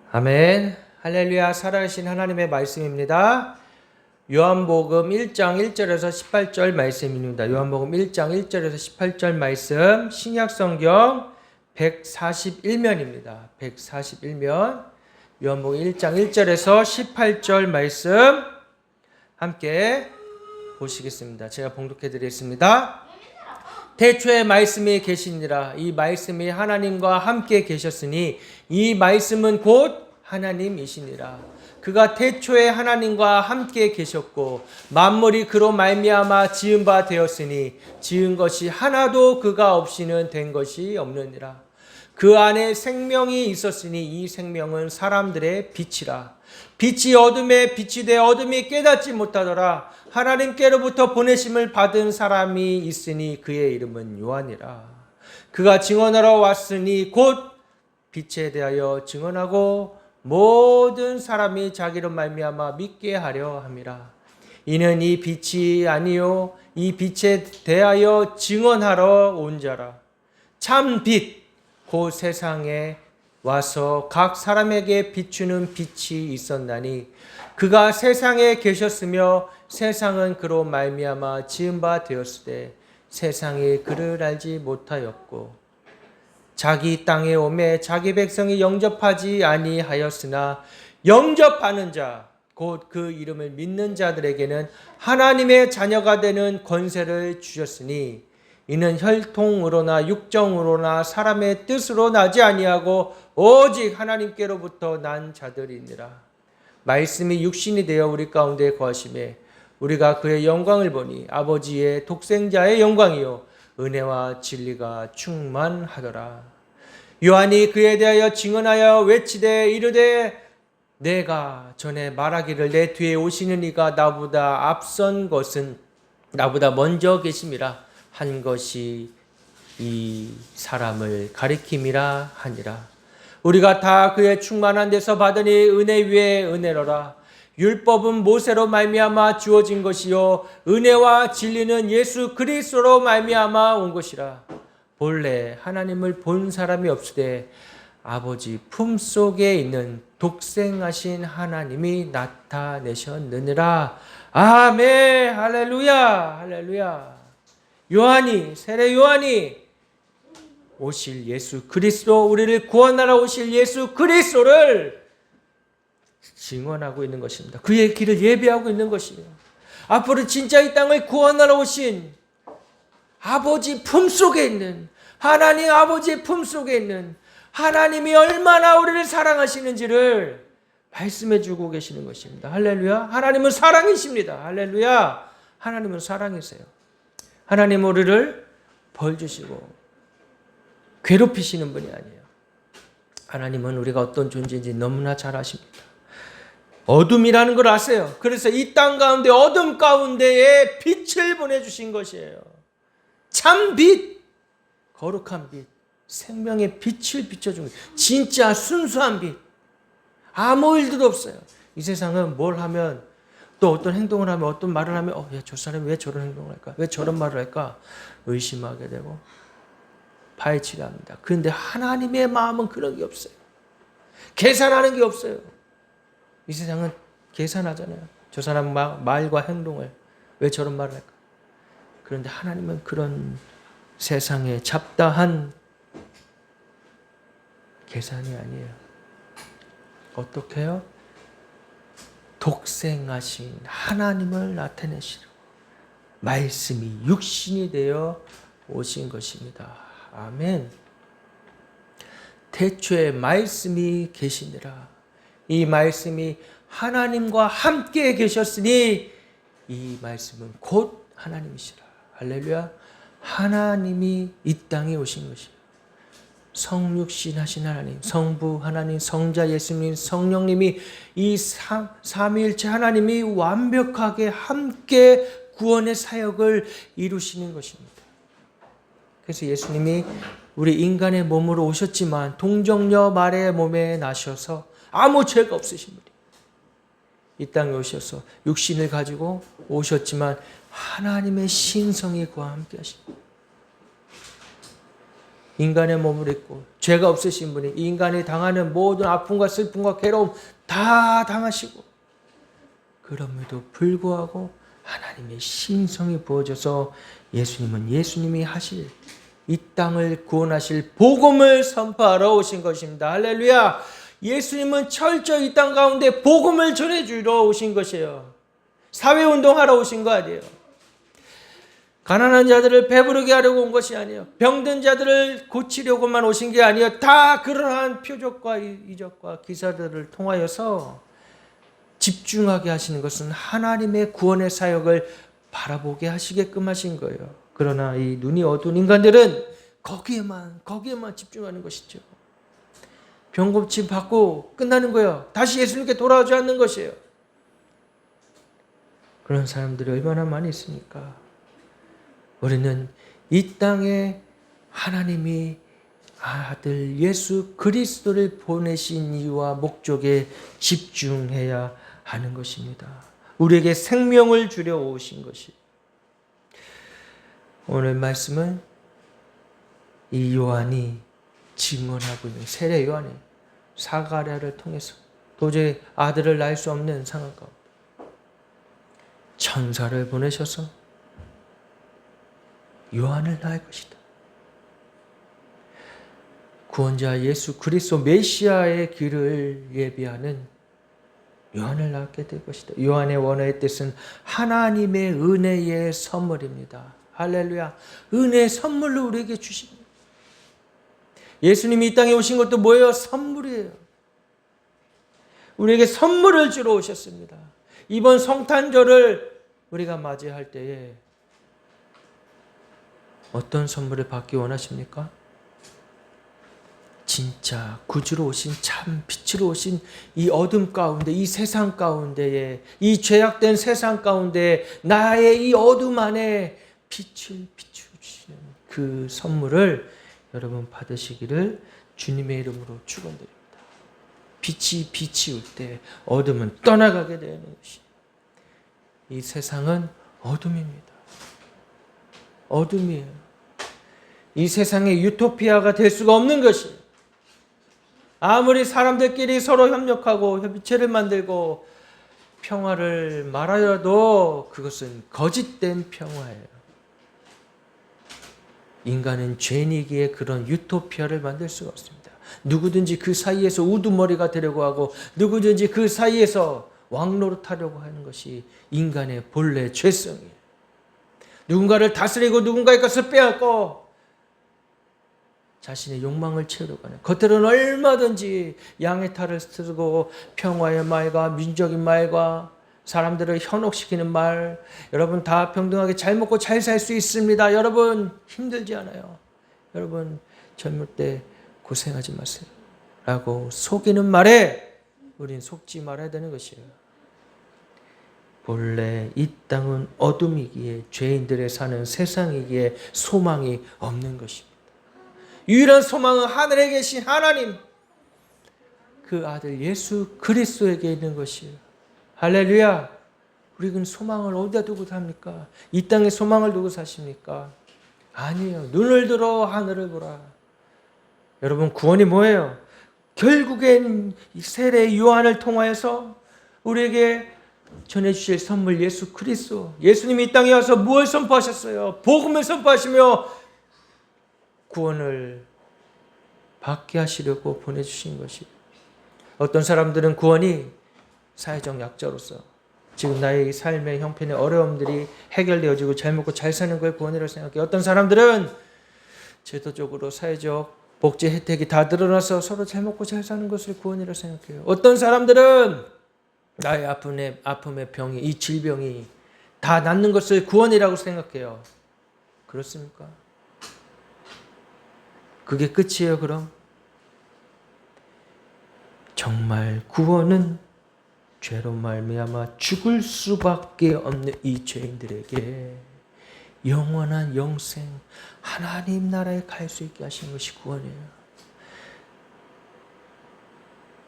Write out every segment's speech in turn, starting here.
아멘. 할렐루야. 살아계신 하나님의 말씀입니다. 요한복음 1장 1절에서 18절 말씀입니다. 요한복음 1장 1절에서 18절 말씀, 신약성경 141면입니다. 141면, 요한복음 1장 1절에서 18절 말씀 함께 보시겠습니다. 제가 봉독해 드리겠습니다. 태초에 말씀이 계시니라. 이 말씀이 하나님과 함께 계셨으니 이 말씀은 곧 하나님이시니라. 그가 태초에 하나님과 함께 계셨고 만물이 그로 말미암아 지은 바 되었으니 지은 것이 하나도 그가 없이는 된 것이 없느니라. 그 안에 생명이 있었으니 이 생명은 사람들의 빛이라. 빛이 어둠에 빛이 되어 어둠이 깨닫지 못하더라. 하나님께로부터 보내심을 받은 사람이 있으니 그의 이름은 요한이라. 그가 증언하러 왔으니 곧 빛에 대하여 증언하고 모든 사람이 자기로 말미암아 믿게 하려 함이라. 이는 이 빛이 아니요 이 빛에 대하여 증언하러 온 자라. 참 빛 곧 세상에 와서 각 사람에게 비추는 빛이 있었나니 그가 세상에 계셨으며 세상은 그로 말미암아 지은 바 되었으되 세상이 그를 알지 못하였고 자기 땅에 오매 자기 백성이 영접하지 아니하였으나 영접하는 자 곧 그 이름을 믿는 자들에게는 하나님의 자녀가 되는 권세를 주셨으니 이는 혈통으로나 육정으로나 사람의 뜻으로 나지 아니하고 오직 하나님께로부터 난 자들이니라. 말씀이 육신이 되어 우리 가운데 거하심에 우리가 그의 영광을 보니 아버지의 독생자의 영광이요 은혜와 진리가 충만하더라. 요한이 그에 대하여 증언하여 외치되 이르되 내가 전에 말하기를 내 뒤에 오시는 이가 나보다 앞선 것은 나보다 먼저 계심이라 한 것이 이 사람을 가리킴이라 하니라. 우리가 다 그의 충만한 데서 받으니 은혜 위에 은혜로라. 율법은 모세로 말미암아 주어진 것이요 은혜와 진리는 예수 그리스도로 말미암아 온 것이라. 본래 하나님을 본 사람이 없으되 아버지 품속에 있는 독생하신 하나님이 나타내셨느니라. 아멘. 할렐루야. 할렐루야. 요한이 세례 요한이 오실 예수 그리스도 우리를 구원하러 오실 예수 그리스도를 증언하고 있는 것입니다. 그의 길을 예배하고 있는 것이에요. 앞으로 진짜 이 땅을 구원하러 오신 아버지 품속에 있는 하나님 아버지의 품속에 있는 하나님이 얼마나 우리를 사랑하시는지를 말씀해 주고 계시는 것입니다. 할렐루야. 하나님은 사랑이십니다. 할렐루야. 하나님은 사랑이세요. 하나님 우리를 벌 주시고 괴롭히시는 분이 아니에요. 하나님은 우리가 어떤 존재인지 너무나 잘 아십니다. 어둠이라는 걸 아세요. 그래서 이 땅 가운데 어둠 가운데에 빛을 보내주신 것이에요. 참 빛, 거룩한 빛, 생명의 빛을 비춰준 거예요. 진짜 순수한 빛. 아무 일도 없어요. 이 세상은 뭘 하면 또 어떤 행동을 하면 어떤 말을 하면 저 사람이 왜 저런 행동을 할까? 왜 저런 말을 할까? 의심하게 되고 파헤치게 합니다. 그런데 하나님의 마음은 그런 게 없어요. 계산하는 게 없어요. 이 세상은 계산하잖아요. 저 사람 말과 행동을 왜 저런 말을 할까? 그런데 하나님은 그런 세상에 잡다한 계산이 아니에요. 어떻게 해요? 독생하신 하나님을 나타내시려고 말씀이 육신이 되어 오신 것입니다. 아멘. 태초에 말씀이 계시니라. 이 말씀이 하나님과 함께 계셨으니 이 말씀은 곧 하나님이시라. 할렐루야. 하나님이 이 땅에 오신 것이에요. 성육신 하신 하나님, 성부 하나님, 성자 예수님, 성령님이 이 삼위일체 하나님이 완벽하게 함께 구원의 사역을 이루시는 것입니다. 그래서 예수님이 우리 인간의 몸으로 오셨지만 동정녀 마리아의 몸에 나셔서 아무 죄가 없으신 분이 이 땅에 오셔서 육신을 가지고 오셨지만 하나님의 신성이 그와 함께 하십니다. 인간의 몸을 입고 죄가 없으신 분이 인간이 당하는 모든 아픔과 슬픔과 괴로움 다 당하시고 그럼에도 불구하고 하나님의 신성이 부어져서 예수님은 예수님이 하실 이 땅을 구원하실 복음을 선포하러 오신 것입니다. 할렐루야. 예수님은 철저히 이 땅 가운데 복음을 전해주러 오신 것이에요. 사회운동하러 오신 거 아니에요. 가난한 자들을 배부르게 하려고 온 것이 아니에요. 병든 자들을 고치려고만 오신 게 아니에요. 다 그러한 표적과 이적과 기사들을 통하여서 집중하게 하시는 것은 하나님의 구원의 사역을 바라보게 하시게끔 하신 거예요. 그러나 이 눈이 어두운 인간들은 거기에만 집중하는 것이죠. 병 고침 받고 끝나는 거예요. 다시 예수님께 돌아오지 않는 것이에요. 그런 사람들이 얼마나 많이 있습니까? 우리는 이 땅에 하나님이 아들 예수 그리스도를 보내신 이유와 목적에 집중해야 하는 것입니다. 우리에게 생명을 주려 오신 것이. 오늘 말씀은 이 요한이 증언하고 있는 세례 요한이 사가랴를 통해서 도저히 아들을 낳을 수 없는 상황 가운데 천사를 보내셔서 요한을 낳을 것이다. 구원자 예수 그리스도 메시아의 길을 예비하는 요한을 낳게 될 것이다. 요한의 원어의 뜻은 하나님의 은혜의 선물입니다. 할렐루야. 은혜의 선물로 우리에게 주십니다. 예수님이 이 땅에 오신 것도 뭐예요? 선물이에요. 우리에게 선물을 주러 오셨습니다. 이번 성탄절을 우리가 맞이할 때에 어떤 선물을 받기 원하십니까? 진짜 구주로 오신 참 빛으로 오신 이 어둠 가운데 이 세상 가운데에 이 죄악된 세상 가운데 나의 이 어둠 안에 빛을 비추시는 그 선물을 여러분 받으시기를 주님의 이름으로 축원드립니다. 빛이 비치울 때 어둠은 떠나가게 되는 것이. 이 세상은 어둠입니다. 어둠이에요. 이 세상에 유토피아가 될 수가 없는 것이. 아무리 사람들끼리 서로 협력하고 협의체를 만들고 평화를 말하여도 그것은 거짓된 평화예요. 인간은 죄인이기에 그런 유토피아를 만들 수가 없습니다. 누구든지 그 사이에서 우두머리가 되려고 하고 누구든지 그 사이에서 왕노릇하려고 하는 것이 인간의 본래 죄성이에요. 누군가를 다스리고 누군가의 것을 빼앗고 자신의 욕망을 채우려고 하는 겉으로는 얼마든지 양의 탈을 쓰고 평화의 말과 민족인 말과 사람들을 현혹시키는 말, 여러분 다 평등하게 잘 먹고 잘 살 수 있습니다. 여러분 힘들지 않아요. 여러분 젊을 때 고생하지 마세요. 라고 속이는 말에 우린 속지 말아야 되는 것이에요. 본래 이 땅은 어둠이기에 죄인들의 사는 세상이기에 소망이 없는 것입니다. 유일한 소망은 하늘에 계신 하나님, 그 아들 예수 그리스도에게 있는 것이에요. 할렐루야. 우리는 소망을 어디다 두고 삽니까? 이 땅에 소망을 두고 사십니까? 아니에요. 눈을 들어 하늘을 보라. 여러분 구원이 뭐예요? 결국엔 세례 요한을 통하여서 우리에게 전해주실 선물 예수 그리스도. 예수님이 이 땅에 와서 무엇을 선포하셨어요? 복음을 선포하시며 구원을 받게 하시려고 보내주신 것이. 어떤 사람들은 구원이 사회적 약자로서 지금 나의 삶의 형편의 어려움들이 해결되어지고 잘 먹고 잘 사는 걸 구원이라고 생각해요. 어떤 사람들은 제도적으로 사회적 복지 혜택이 다 늘어나서 서로 잘 먹고 잘 사는 것을 구원이라고 생각해요. 어떤 사람들은 나의 아픔의 병이, 이 질병이 다 낫는 것을 구원이라고 생각해요. 그렇습니까? 그게 끝이에요, 그럼? 정말 구원은 죄로 말미암아 죽을 수밖에 없는 이 죄인들에게 영원한 영생, 하나님 나라에 갈 수 있게 하신 것이 구원이에요.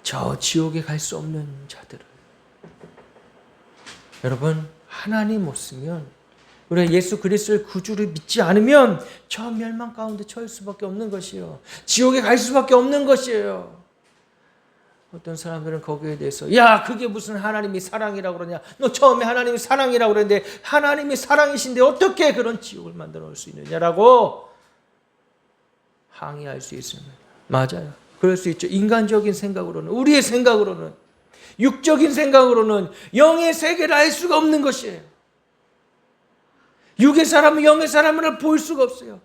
저 지옥에 갈 수 없는 자들을. 여러분, 하나님 없으면 우리가 예수 그리스도의 구주를 믿지 않으면 저 멸망 가운데 처할 수밖에 없는 것이요. 지옥에 갈 수밖에 없는 것이에요. 어떤 사람들은 거기에 대해서 야 그게 무슨 하나님이 사랑이라고 그러냐. 너 처음에 하나님이 사랑이라고 그랬는데 하나님이 사랑이신데 어떻게 그런 지옥을 만들어 놓을 수 있느냐라고 항의할 수 있습니다. 맞아요. 그럴 수 있죠. 인간적인 생각으로는, 우리의 생각으로는, 육적인 생각으로는 영의 세계를 알 수가 없는 것이에요. 육의 사람은 영의 사람을 볼 수가 없어요.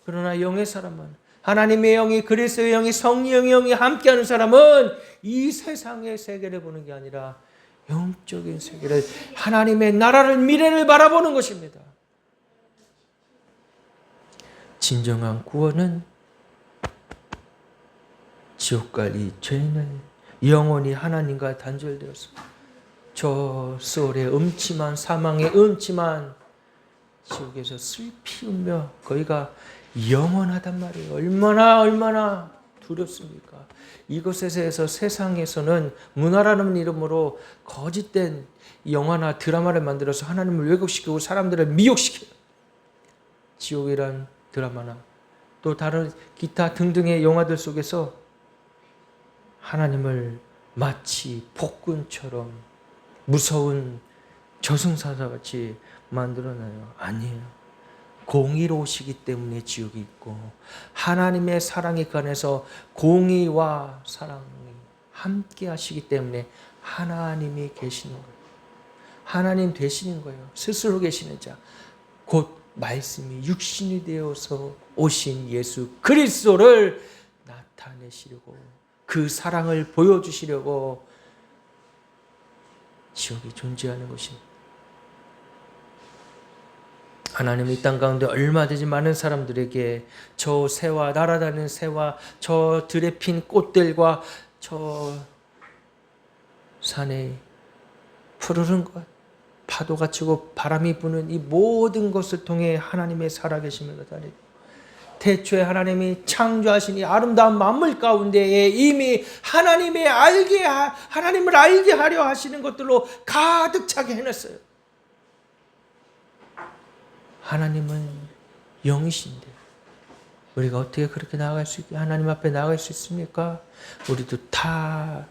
그러나 영의 사람은, 하나님의 영이, 그리스도의 영이, 성령의 영이 함께하는 사람은 이 세상의 세계를 보는 게 아니라 영적인 세계를, 하나님의 나라를, 미래를 바라보는 것입니다. 진정한 구원은 지옥 갈 이 죄인은 영원히 하나님과 단절되어서 저 수월의 음침한, 사망의 음침한 지옥에서 슬피 울며 거기가 영원하단 말이에요. 얼마나 두렵습니까? 이곳에서 세상에서는 문화라는 이름으로 거짓된 영화나 드라마를 만들어서 하나님을 왜곡시키고 사람들을 미혹시켜요. 지옥이란 드라마나 또 다른 기타 등등의 영화들 속에서 하나님을 마치 폭군처럼 무서운 저승사자같이 만들어놔요. 아니에요. 공의로우시기 때문에 지옥이 있고 하나님의 사랑에 관해서 공의와 사랑이 함께 하시기 때문에 하나님이 계시는 거예요. 하나님 되시는 거예요. 스스로 계시는 자, 곧 말씀이 육신이 되어서 오신 예수 그리스도를 나타내시려고, 그 사랑을 보여주시려고 지옥이 존재하는 것입니다. 하나님은 이 땅 가운데 얼마든지 많은 사람들에게 저 새와, 날아다니는 새와 저 들에 핀 꽃들과 저 산에 푸르른 것, 파도가 치고 바람이 부는 이 모든 것을 통해 하나님의 살아계심을 나타내고, 태초에 하나님이 창조하신 이 아름다운 만물 가운데에 이미 하나님을 알게 하려 하시는 것들로 가득 차게 해놨어요. 하나님은 영이신데 우리가 어떻게 그렇게 나아갈 수 있게, 하나님 앞에 나아갈 수 있습니까? 우리도 다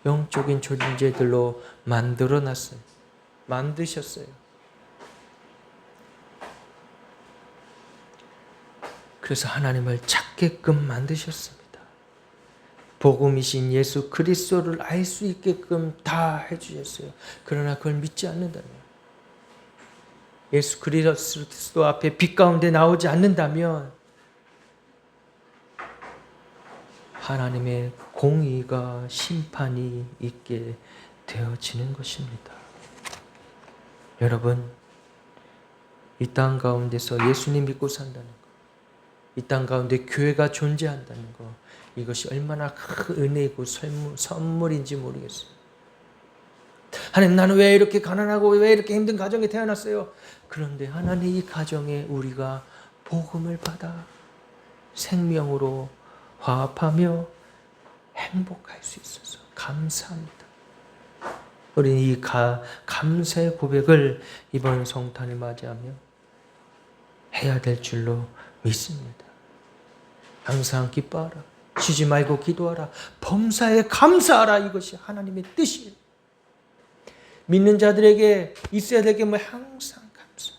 영적인 존재들로 만들어놨어요. 만드셨어요. 그래서 하나님을 찾게끔 만드셨습니다. 복음이신 예수 그리스도를 알 수 있게끔 다 해주셨어요. 그러나 그걸 믿지 않는다면, 예수 그리스도 앞에 빛 가운데 나오지 않는다면 하나님의 공의가, 심판이 있게 되어지는 것입니다. 여러분, 이 땅 가운데서 예수님 믿고 산다는 것, 이 땅 가운데 교회가 존재한다는 것, 이것이 얼마나 큰 은혜이고 선물인지 모르겠어요. 하나님, 나는 왜 이렇게 가난하고 왜 이렇게 힘든 가정에 태어났어요? 그런데 하나님, 이 가정에 우리가 복음을 받아 생명으로 화합하며 행복할 수 있어서 감사합니다. 우리는 이 감사의 고백을 이번 성탄을 맞이하며 해야 될 줄로 믿습니다. 항상 기뻐하라. 쉬지 말고 기도하라. 범사에 감사하라. 이것이 하나님의 뜻이에요. 믿는 자들에게 있어야 될 게 뭐 항상 감사,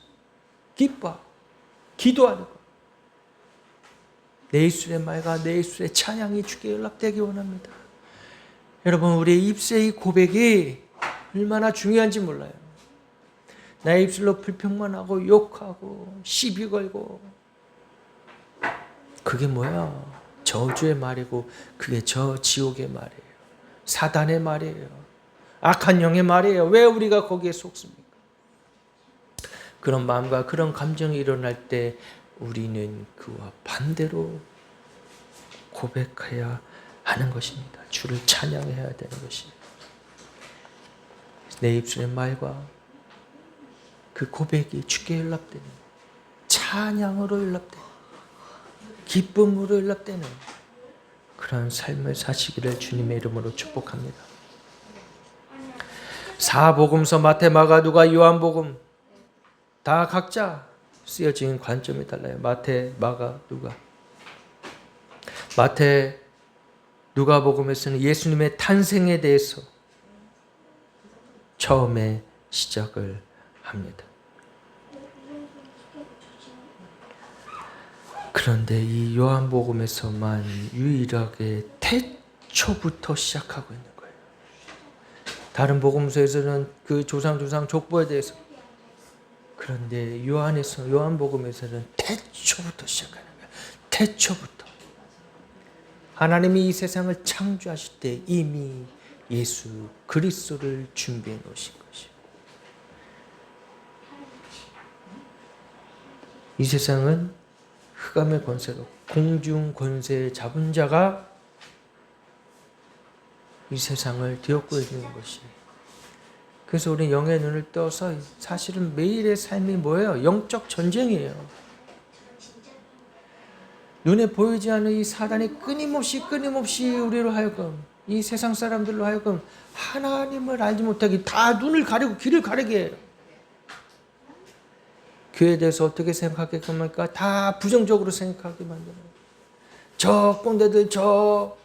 기뻐, 기도하는 것. 내 입술의 말과 내 입술의 찬양이 주께 연락되기 원합니다. 여러분, 우리의 입술의 고백이 얼마나 중요한지 몰라요. 나의 입술로 불평만 하고 욕하고 시비 걸고, 그게 뭐야? 저주의 말이고 그게 저 지옥의 말이에요. 사단의 말이에요. 악한 영의 말이에요. 왜 우리가 거기에 속습니까? 그런 마음과 그런 감정이 일어날 때 우리는 그와 반대로 고백해야 하는 것입니다. 주를 찬양해야 되는 것입니다. 내 입술의 말과 그 고백이 주께 연락되는, 찬양으로 연락되는, 기쁨으로 연락되는 그런 삶을 사시기를 주님의 이름으로 축복합니다. 사복음서, 마태, 마가, 누가, 요한복음, 다 각자 쓰여진 관점이 달라요. 마태, 마가, 누가. 마태, 누가복음에서는 예수님의 탄생에 대해서 처음에 시작을 합니다. 그런데 이 요한복음에서만 유일하게 태초부터 시작하고 있는 거예요. 다른 복음서에서는 그 조상 족보에 대해서, 그런데 요한복음에서는 태초부터 시작하는 거예요. 태초부터. 하나님이 이 세상을 창조하실 때 이미 예수 그리스도를 준비해 놓으신 것이에요. 이 세상은 흑암의 권세로 공중 권세 잡은 자가 이 세상을 뒤엎고 있는 것이에요. 그래서 우리 영의 눈을 떠서 사실은 매일의 삶이 뭐예요? 영적 전쟁이에요. 눈에 보이지 않는 이 사단이 끊임없이 우리로 하여금, 이 세상 사람들로 하여금 하나님을 알지 못하게 다 눈을 가리고 귀를 가리게 해요. 교회에 대해서 어떻게 생각하게끔 할까? 다 부정적으로 생각하게 만들어요. 저 꼰대들, 저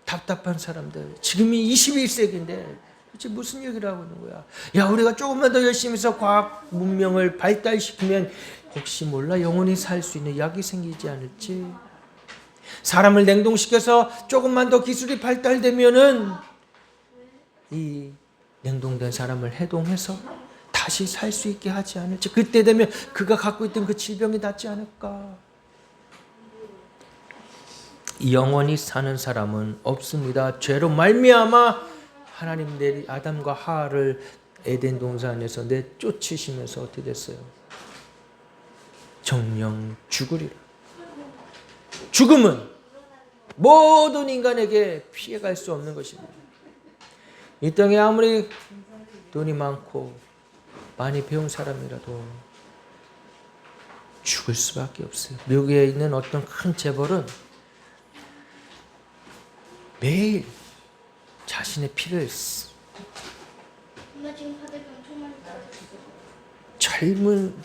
답답한 사람들. 지금이 21세기인데 도대체 무슨 얘기를 하고 있는 거야? 야, 우리가 조금만 더 열심히 해서 과학 문명을 발달시키면 혹시 몰라 영원히 살 수 있는 약이 생기지 않을지. 사람을 냉동시켜서 조금만 더 기술이 발달되면은 이 냉동된 사람을 해동해서 다시 살 수 있게 하지 않을지. 그때 되면 그가 갖고 있던 그 질병이 낫지 않을까. 영원히 사는 사람은 없습니다. 죄로 말미암아 하나님 아담과 하와를 에덴 동산에서 내쫓으시면서 어떻게 됐어요? 정령 죽으리라. 죽음은 모든 인간에게 피해갈 수 없는 것입니다. 이 땅에 아무리 돈이 많고 많이 배운 사람이라도 죽을 수밖에 없어요. 미국에 있는 어떤 큰 재벌은 매일 자신의 피를 젊은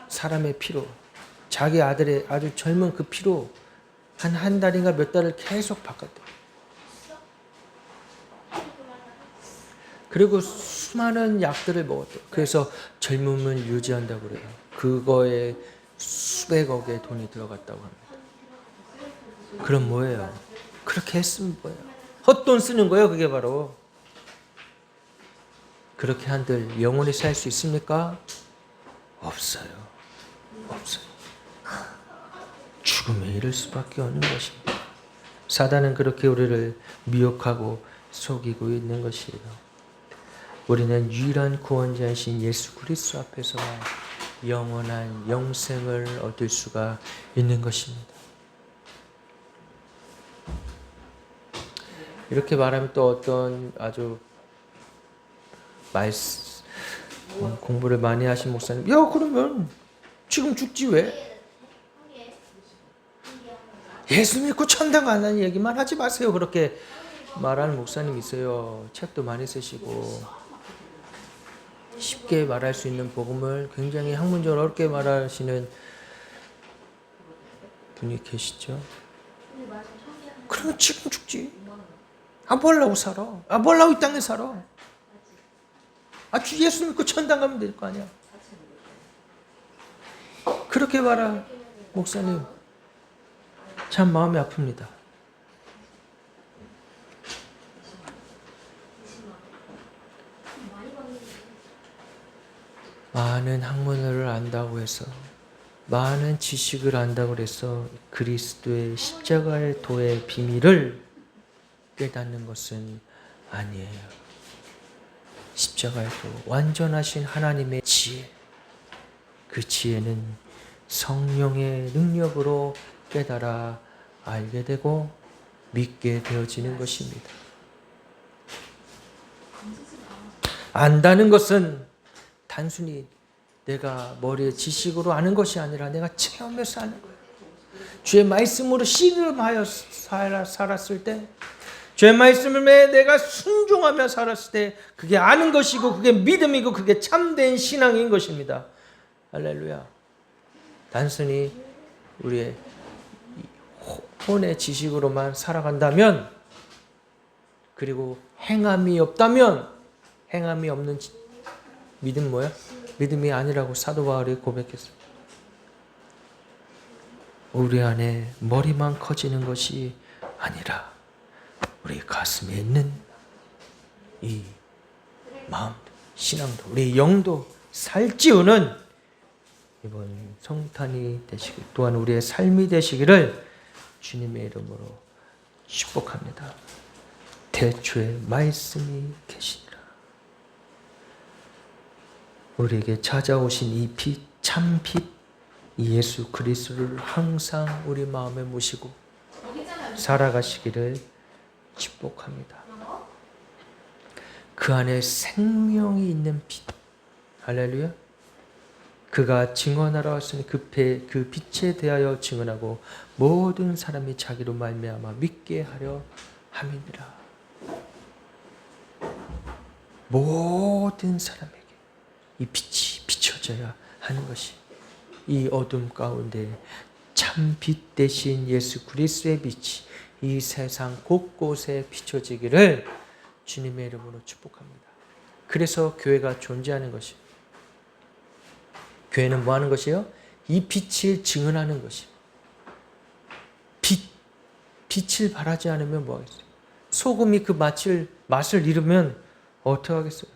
사람의 피로, 자기 아들의 아주 젊은 그 피로 한 달인가 몇 달을 계속 바꿨대요. 그리고 수많은 약들을 먹었대요. 그래서 젊음을 유지한다고 그래요. 그거에 수백억의 돈이 들어갔다고 합니다. 그럼 뭐예요? 그렇게 했으면 뭐예요? 헛돈 쓰는 거예요. 그게 바로. 그렇게 한들 영원히 살 수 있습니까? 없어요. 없어요. 죽음에 이를 수밖에 없는 것입니다. 사단은 그렇게 우리를 미혹하고 속이고 있는 것이에요. 우리는 유일한 구원자이신 예수 그리스도 앞에서만 영원한 영생을 얻을 수가 있는 것입니다. 이렇게 말하면 또 어떤 아주 공부를 많이 하신 목사님, 야 그러면 지금 죽지 왜? 예수 믿고 천당 가는 얘기만 하지 마세요. 그렇게 말하는 목사님 있어요. 책도 많이 쓰시고 쉽게 말할 수 있는 복음을 굉장히 학문적으로 어렵게 말하시는 분이 계시죠. 그러면 지금 죽지. 뭐 하려고 살아? 뭐 하려고 이 땅에 살아? 주 예수 믿고 천당 가면 될 거 아니야. 그렇게 말한 목사님 참 마음이 아픕니다. 많은 학문을 안다고 해서, 많은 지식을 안다고 해서 그리스도의 십자가의 도의 비밀을 깨닫는 것은 아니에요. 십자가의 도, 완전하신 하나님의 지혜, 그 지혜는 성령의 능력으로 깨달아 알게 되고 믿게 되어지는 것입니다. 안다는 것은 단순히 내가 머리에 지식으로 아는 것이 아니라 내가 체험해서 아는 거예요. 주의 말씀으로 씨름하여 살았을 때 주의 말씀에 내가 순종하며 살았을 때 그게 아는 것이고 그게 믿음이고 그게 참된 신앙인 것입니다. 할렐루야. 단순히 우리의 혼의 지식으로만 살아간다면, 그리고 행함이 없다면, 행함이 없는 믿음 뭐야? 믿음이 아니라고 사도 바울이 고백했어요. 우리 안에 머리만 커지는 것이 아니라 우리 가슴에 있는 이 마음, 신앙도, 우리 영도 살찌우는 이번 성탄이 되시길, 또한 우리의 삶이 되시기를 주님의 이름으로 축복합니다. 대초에 말씀이 계시니라. 우리에게 찾아오신 이 빛, 참 빛, 이 예수 그리스도를 항상 우리 마음에 모시고 살아가시기를 축복합니다. 그 안에 생명이 있는 빛, 할렐루야. 그가 증언하러 왔으니 그 빛에 대하여 증언하고 모든 사람이 자기로 말미암아 믿게 하려 함이니라. 모든 사람에게 이 빛이 비춰져야 하는 것이, 이 어둠 가운데 참 빛 대신 예수 그리스도의 빛이 이 세상 곳곳에 비춰지기를 주님의 이름으로 축복합니다. 그래서 교회가 존재하는 것입니다. 교회는 뭐 하는 것이에요? 이 빛을 증언하는 것입니다. 빛을 바라지 않으면 뭐 하겠어요? 소금이 그 맛을 잃으면 어떡하겠어요?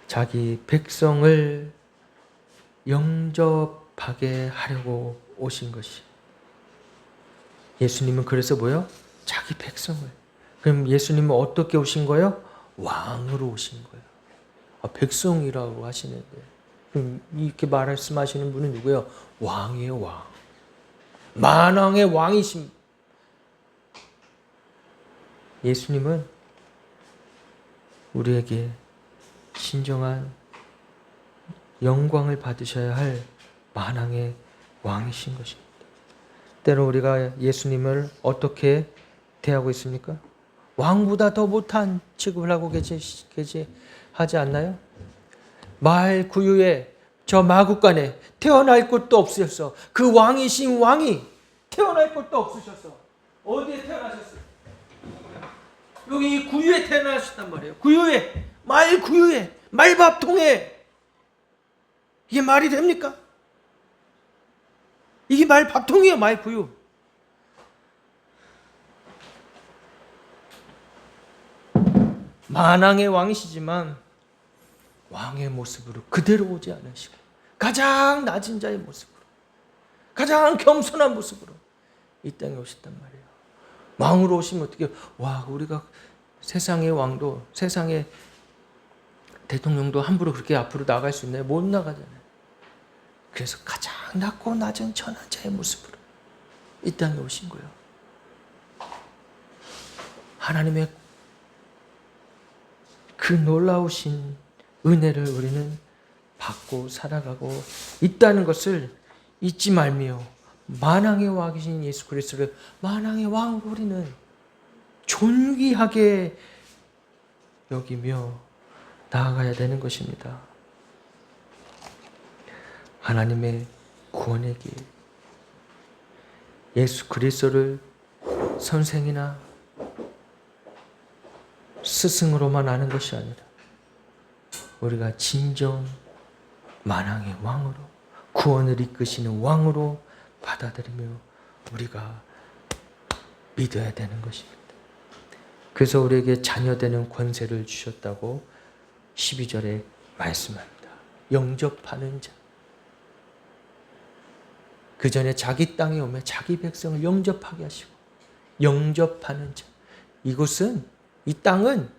자기 백성을 영접하게 하려고 오신 것이. 예수님은 그래서 뭐요? 자기 백성을. 그럼 예수님은 어떻게 오신 거예요? 왕으로 오신 거예요. 백성이라고 하시는데, 그럼 이렇게 말씀하시는 분은 누구예요? 왕이에요, 왕. 만왕의 왕이신 예수님은 우리에게 진정한 영광을 받으셔야 할 만왕의 왕이신 것입니다. 때로 우리가 예수님을 어떻게 대하고 있습니까? 왕보다 더 못한 취급을 하고 하지 않나요? 마을 구유에 저 마국간에 태어날 곳도 없으셨어. 그 왕이신 왕이 태어날 곳도 없으셨어. 어디에 태어나셨어요? 여기 구유에 태어나셨단 말이에요. 구유에, 마을 구유에, 말밥통에. 이게 말이 됩니까? 이게 말밥통이에요, 마을 구유. 만왕의 왕이시지만 왕의 모습으로 그대로 오지 않으시고 가장 낮은 자의 모습으로, 가장 겸손한 모습으로 이 땅에 오셨단 말이에요. 왕으로 오시면 어떻게, 와, 우리가 세상의 왕도, 세상의 대통령도 함부로 그렇게 앞으로 나갈 수 있나요? 못 나가잖아요. 그래서 가장 낮고 낮은 천한 자의 모습으로 이 땅에 오신 거예요. 하나님의 그 놀라우신 은혜를 우리는 받고 살아가고 있다는 것을 잊지 말며, 만왕의 왕이신 예수 그리스도를 만왕의 왕으로 우리는 존귀하게 여기며 나아가야 되는 것입니다. 하나님의 구원의 길, 예수 그리스도를 선생이나 스승으로만 아는 것이 아니라 우리가 진정 만왕의 왕으로, 구원을 이끄시는 왕으로 받아들이며 우리가 믿어야 되는 것입니다. 그래서 우리에게 자녀되는 권세를 주셨다고 12절에 말씀합니다. 영접하는 자. 그 전에 자기 땅에 오면 자기 백성을 영접하게 하시고, 영접하는 자. 이곳은, 이 땅은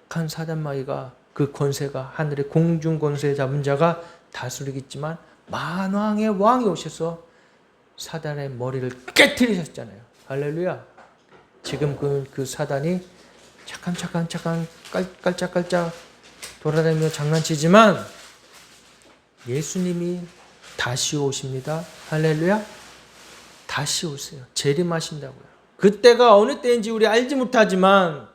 악한 사단마귀가 그 권세가, 하늘의 공중 권세 잡은 자가 다스리겠지만 만왕의 왕이 오셔서 사단의 머리를 깨트리셨잖아요. 할렐루야. 지금 그 사단이 잠깐 깔짝깔짝 돌아다니며 장난치지만 예수님이 다시 오십니다. 할렐루야. 다시 오세요. 재림하신다고요. 그때가 어느 때인지 우리 알지 못하지만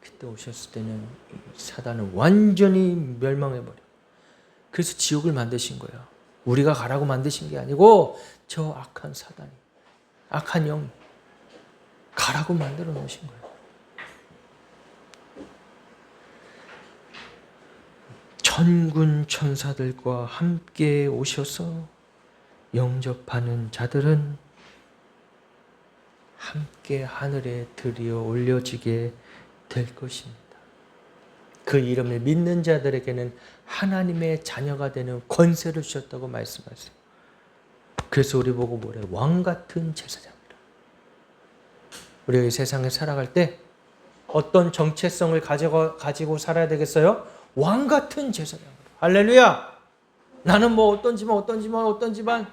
그때 오셨을 때는 사단은 완전히 멸망해버려. 그래서 지옥을 만드신 거예요. 우리가 가라고 만드신 게 아니고 저 악한 사단이, 악한 영이 가라고 만들어 놓으신 거예요. 천군 천사들과 함께 오셔서 영접하는 자들은 함께 하늘에 들여 올려지게 될 것입니다. 그 이름을 믿는 자들에게는 하나님의 자녀가 되는 권세를 주셨다고 말씀하세요. 그래서 우리 보고 뭐래? 왕 같은 제사장이라. 우리가 이 세상에 살아갈 때 어떤 정체성을 가지고 살아야 되겠어요? 왕 같은 제사장. 할렐루야. 나는 뭐 어떤 집안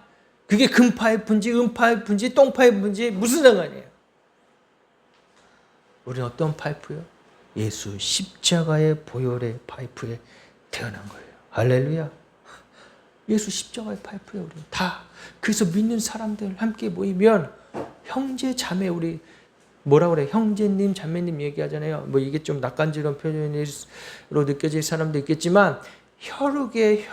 그게 금파이프인지 은파이프인지 똥파이프인지 무슨 상관이에요. 우리는 어떤 파이프요? 예수 십자가의 보혈의 파이프에 태어난 거예요. 할렐루야. 예수 십자가의 파이프예요. 우리 다. 그래서 믿는 사람들 함께 모이면 형제 자매, 우리 뭐라 그래? 형제님 자매님 얘기하잖아요. 뭐 이게 좀 낯간지러운 표현으로 느껴질 사람도 있겠지만 혈육의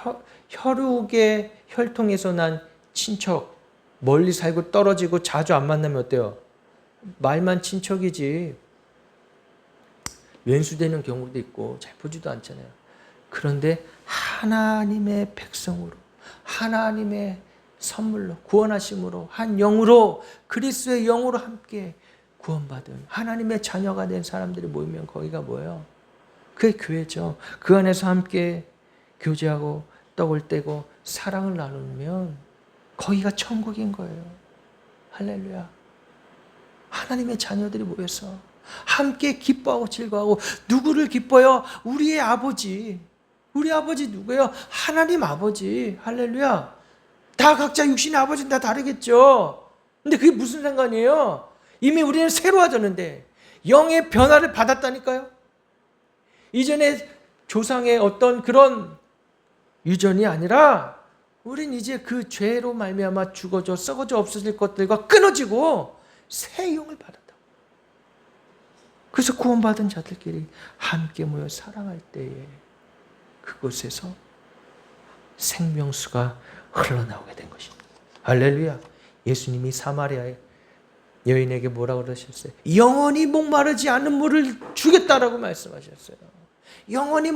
혈통에서 난 친척, 멀리 살고 떨어지고 자주 안 만나면 어때요? 말만 친척이지 왼수되는 경우도 있고 잘 보지도 않잖아요. 그런데 하나님의 백성으로, 하나님의 선물로, 구원하심으로, 한 영으로, 그리스도의 영으로 함께 구원받은 하나님의 자녀가 된 사람들이 모이면 거기가 뭐예요? 그게 교회죠. 그 안에서 함께 교제하고 떡을 떼고 사랑을 나누면 거기가 천국인 거예요. 할렐루야. 하나님의 자녀들이 모여서 함께 기뻐하고 즐거워하고, 누구를 기뻐요? 우리의 아버지. 우리 아버지 누구예요? 하나님 아버지. 할렐루야. 다 각자 육신의 아버지는 다 다르겠죠. 근데 그게 무슨 상관이에요? 이미 우리는 새로워졌는데 영의 변화를 받았다니까요. 이전에 조상의 어떤 그런 유전이 아니라 우린 이제 그 죄로 말미암아 죽어져 썩어져 없어질 것들과 끊어지고 새 영을 받았다. 그래서 구원받은 자들끼리 함께 모여 사랑할 때에 그곳에서 생명수가 흘러나오게 된 것입니다. 할렐루야. 예수님이 사마리아의 여인에게 뭐라고 그러셨어요? 영원히 목마르지 않는 물을 주겠다라고 말씀하셨어요. 영원히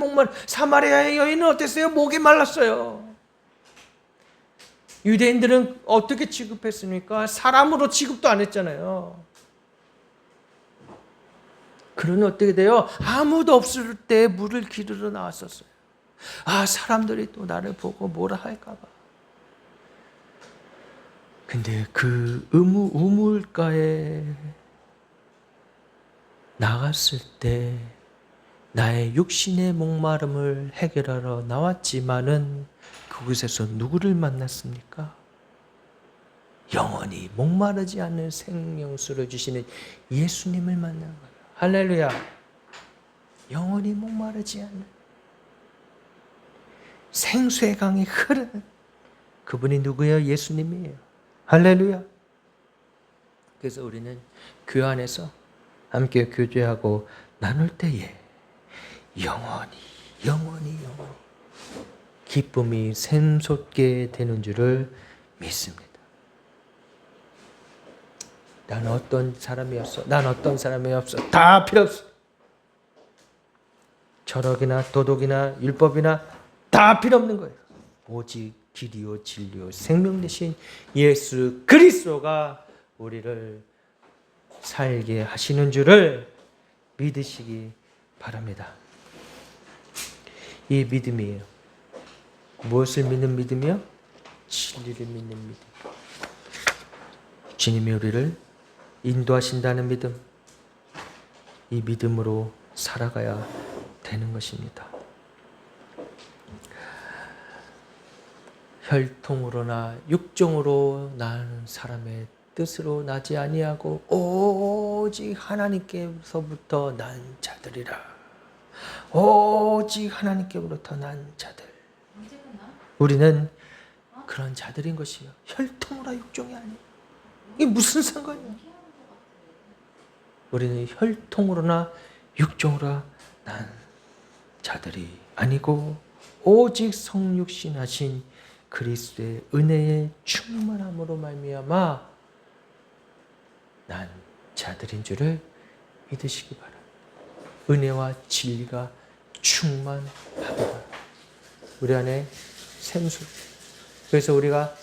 사마리아의 여인은 어땠어요? 목이 말랐어요. 유대인들은 어떻게 취급했습니까? 사람으로 취급도 안 했잖아요. 그러면 어떻게 돼요? 아무도 없을 때 물을 기르러 나왔었어요. 사람들이 또 나를 보고 뭐라 할까 봐. 근데 그 우물가에 나갔을 때 나의 육신의 목마름을 해결하러 나왔지만은 그곳에서 누구를 만났습니까? 영원히 목마르지 않는 생명수를 주시는 예수님을 만난 거예요. 할렐루야. 영원히 목마르지 않는 생수의 강이 흐르는 그분이 누구예요? 예수님이에요. 할렐루야. 그래서 우리는 그 안에서 함께 교제하고 나눌 때에 영원히 기쁨이 샘솟게 되는 줄을 믿습니다. 난 어떤 사람이었어? 난 어떤 사람이었어? 다 필요 없어. 철학이나 도덕이나 율법이나 다 필요 없는 거예요. 오직 길이요 진리요 생명 되신 예수 그리스도가 우리를 살게 하시는 줄을 믿으시기 바랍니다. 이 믿음이에요. 무엇을 믿는 믿음이요? 진리를 믿는 믿음. 주님이 우리를 인도하신다는 믿음. 이 믿음으로 살아가야 되는 것입니다. 혈통으로나 육종으로 나는 사람의 뜻으로 나지 아니하고 오직 하나님께서부터 난 자들이라. 오직 하나님께로부터 난 자들. 우리는 그런 자들인 것이요. 혈통으로 육종이 아니에요. 이게 무슨 상관이야? 우리는 혈통으로나 육종으로 난 자들이 아니고 오직 성육신하신 그리스도의 은혜의 충만함으로 말미암아 난 자들인 줄을 믿으시기 바랍니다. 은혜와 진리가 충만하도다. 우리 안에 샘수. 그래서 우리가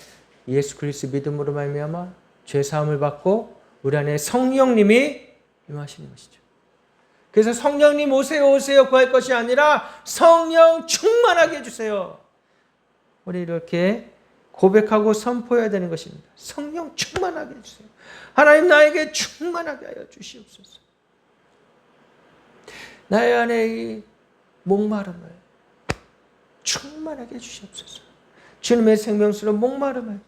예수 그리스도 믿음으로 말미암아 죄 사함을 받고 우리 안에 성령님이 임하시는 것이죠. 그래서 성령님 오세요 오세요 구할 것이 아니라 성령 충만하게 해주세요. 우리 이렇게 고백하고 선포해야 되는 것입니다. 성령 충만하게 해주세요. 하나님 나에게 충만하게 하여 주시옵소서. 나의 안에 이 목마름을 충만하게 해주시옵소서. 주님의 생명수로 목마름을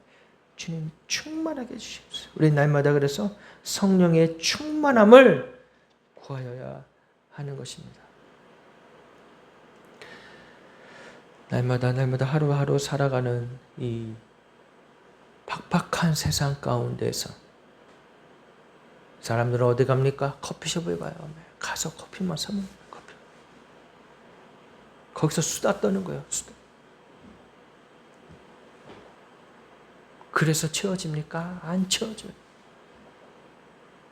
주님 충만하게 해주시옵소서. 우리 날마다 그래서 성령의 충만함을 구하여야 하는 것입니다. 날마다 하루하루 살아가는 이 팍팍한 세상 가운데서 사람들은 어디 갑니까? 커피숍에 가요. 가서 커피만 사면 커피. 거기서 수다 떠는 거예요. 수다. 그래서 채워집니까? 안 채워져요.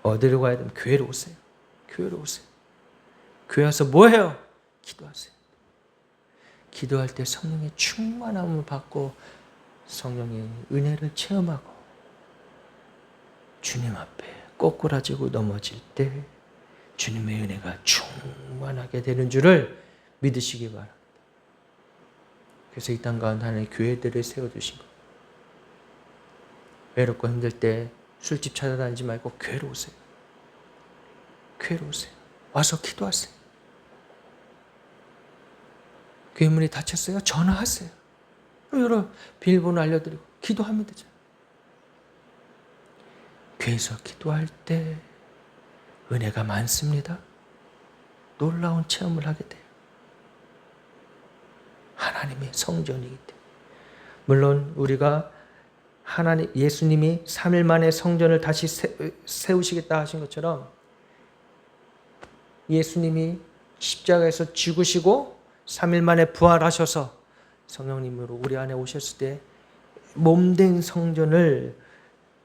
어디로 가야 되면 교회로 오세요. 교회로 오세요. 교회 와서 뭐 해요? 기도하세요. 기도할 때 성령의 충만함을 받고 성령의 은혜를 체험하고 주님 앞에 꼬꾸라지고 넘어질 때 주님의 은혜가 충만하게 되는 줄을 믿으시기 바랍니다. 그래서 이 땅 가운데 하나님의 교회들을 세워주신 것. 외롭고 힘들 때 술집 찾아다니지 말고 교회로 오세요. 교회로 오세요. 와서 기도하세요. 교회 문이 닫혔어요? 전화하세요. 여러 비밀번호 알려드리고 기도하면 되잖아요. 교회에서 기도할 때 은혜가 많습니다. 놀라운 체험을 하게 돼요. 하나님의 성전이기 때문에. 물론 우리가 하나님 예수님이 3일 만에 성전을 다시 세우시겠다 하신 것처럼 예수님이 십자가에서 죽으시고 3일 만에 부활하셔서 성령님으로 우리 안에 오셨을 때 몸된 성전을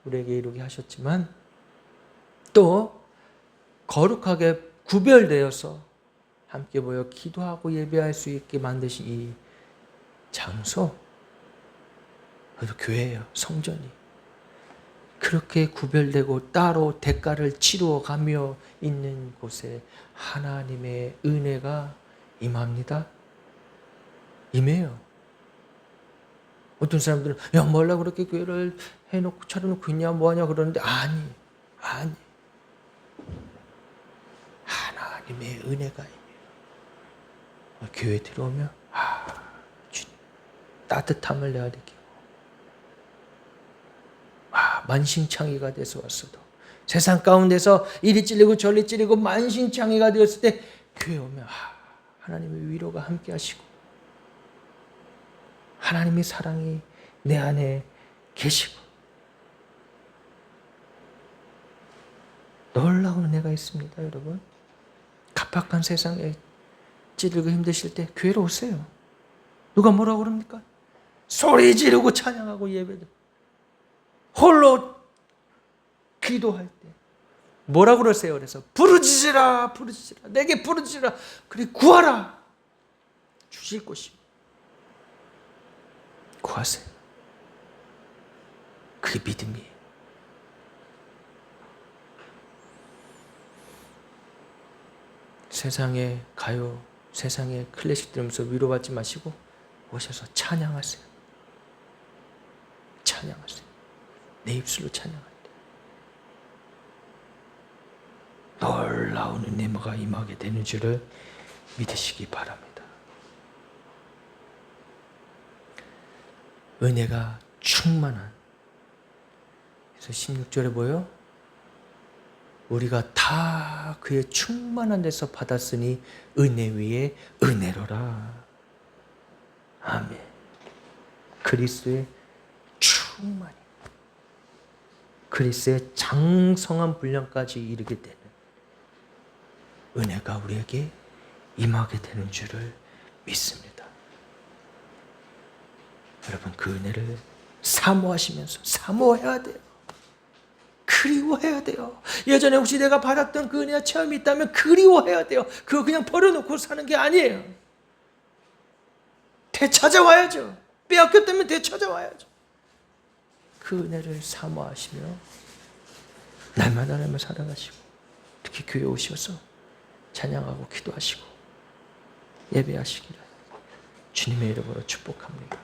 우리에게 이루게 하셨지만 또 거룩하게 구별되어서 함께 모여 기도하고 예배할 수 있게 만드신 이 장소, 그래도 교회예요. 성전이. 그렇게 구별되고 따로 대가를 치루어 가며 있는 곳에 하나님의 은혜가 임합니다. 임해요. 어떤 사람들은 야 뭐라 그렇게 교회를 해놓고 차려놓고 있냐 뭐하냐 그러는데 아니 하나님의 은혜가 임해요. 교회 들어오면 주님 따뜻함을 내가 느끼고 만신창이가 돼서 왔어도 세상 가운데서 이리 찔리고 저리 찔리고 만신창이가 되었을 때 교회 오면 하나님의 위로가 함께 하시고 하나님의 사랑이 내 안에 계시고 놀라운 은혜가 있습니다. 여러분 갑박한 세상에 찌르고 힘드실 때 교회로 오세요. 누가 뭐라고 그럽니까? 소리 지르고 찬양하고 예배드 홀로 기도할 때 뭐라고 그러세요? 그래서 부르짖으라 내게 부르짖으라 그리 구하라 주실 것이요. 구하세요. 그게 믿음이에요. 세상의 가요, 세상의 클래식 들으면서 위로받지 마시고 오셔서 찬양하세요. 찬양하세요. 내 입술로 찬양할 때 놀라운 은혜가 임하게 되는 줄을 믿으시기 바랍니다. 은혜가 충만한. 그래서 16절에 뭐예요? 우리가 다 그의 충만한 데서 받았으니 은혜 위에 은혜로라. 아멘. 그리스도의 충만히 그리스의 장성한 분량까지 이르게 되는 은혜가 우리에게 임하게 되는 줄을 믿습니다. 여러분, 그 은혜를 사모하시면서 사모해야 돼요. 그리워해야 돼요. 예전에 혹시 내가 받았던 그 은혜와 체험이 있다면 그리워해야 돼요. 그거 그냥 버려놓고 사는 게 아니에요. 되찾아와야죠. 빼앗겼다면 되찾아와야죠. 그 은혜를 사모하시며 날마다 살아가시고, 특히 교회 오셔서 찬양하고 기도하시고 예배하시기를 주님의 이름으로 축복합니다.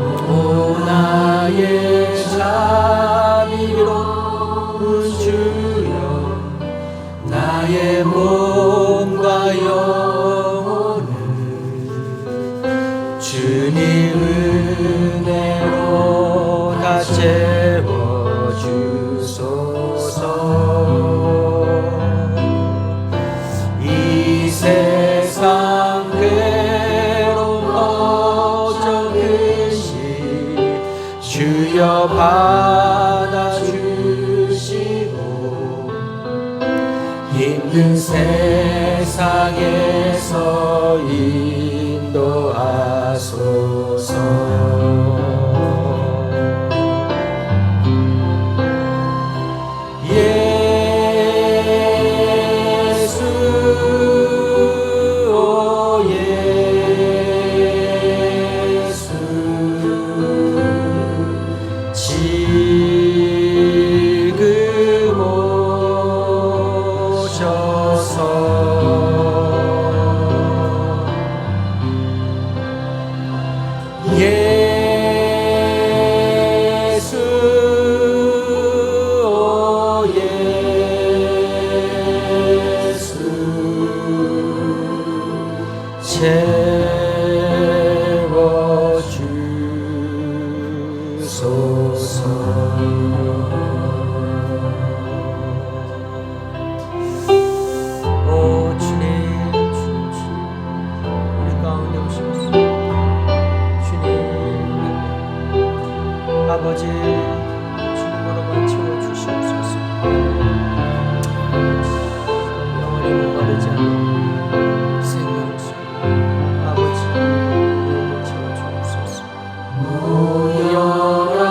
오 나의 자비로운 주여, 나의 몸과 영혼을 주님 은혜로 다 채워주소서. 이 세상 괴로움 걱정 근심 주여 받아주시고, 힘든 세상에서 인도하소서. 아버지, 주님으로만 채워주시옵소서. 영원히 목마르지 않는 생명수 아버지, 영원히 채워주옵소서. 모여라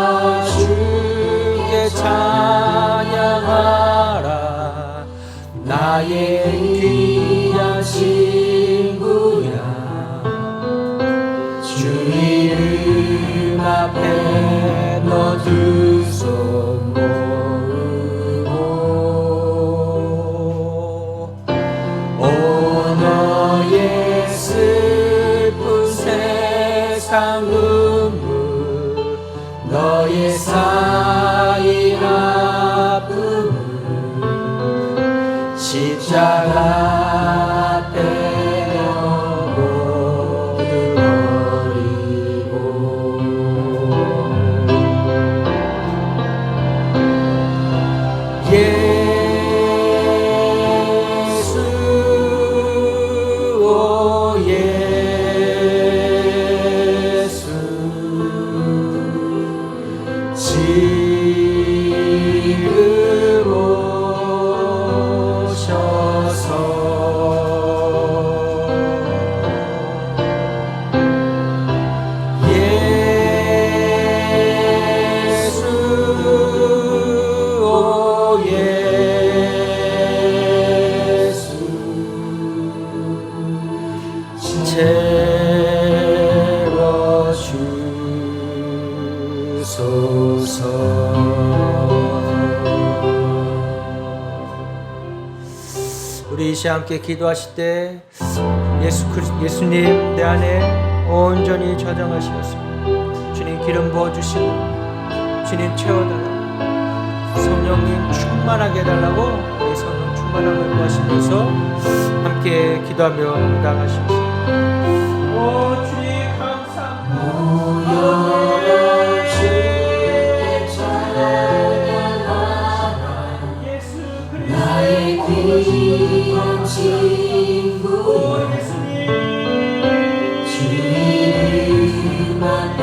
주께 찬양하라, 나의 귀한 친구야. 주 이름 앞에 너 두 손 모으고, 오 너의 슬픈 세상 눈물, 너의 쌓인 아픔을 십자가 앞에 우리 이 시간 함께 기도하실 때 예수님 내 안에 온전히 좌정하시옵소서. 주님 기름 부어주시고, 주님 채워달라고, 성령님 충만하게 해달라고 우리 성령 충만함을 구하시면서 함께 기도하며 응답하시옵소서. 오 주님 감사합니다. 나의 귀한 친구야, 주 이름 앞에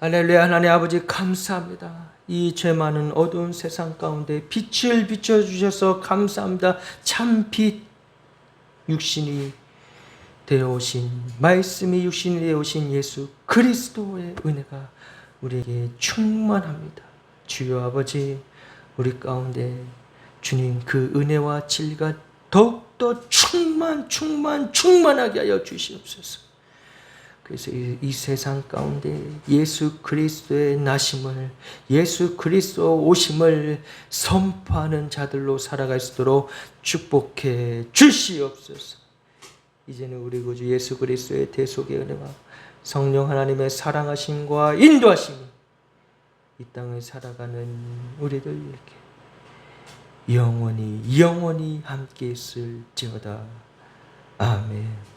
할렐루야. 하나님 아버지 감사합니다. 이 죄 많은 어두운 세상 가운데 빛을 비춰주셔서 감사합니다. 참빛 육신이 되어오신 말씀이 육신이 되어오신 예수 그리스도의 은혜가 우리에게 충만합니다. 주여 아버지, 우리 가운데 주님 그 은혜와 진리가 더욱더 충만하게 하여 주시옵소서. 그래서 이 세상 가운데 예수 그리스도의 나심을, 예수 그리스도 오심을 선포하는 자들로 살아갈 수 있도록 축복해 주시옵소서. 이제는 우리 구주 예수 그리스도의 대속의 은혜와 성령 하나님의 사랑하심과 인도하심이 이 땅을 살아가는 우리들에게 영원히 함께 있을지어다. 아멘.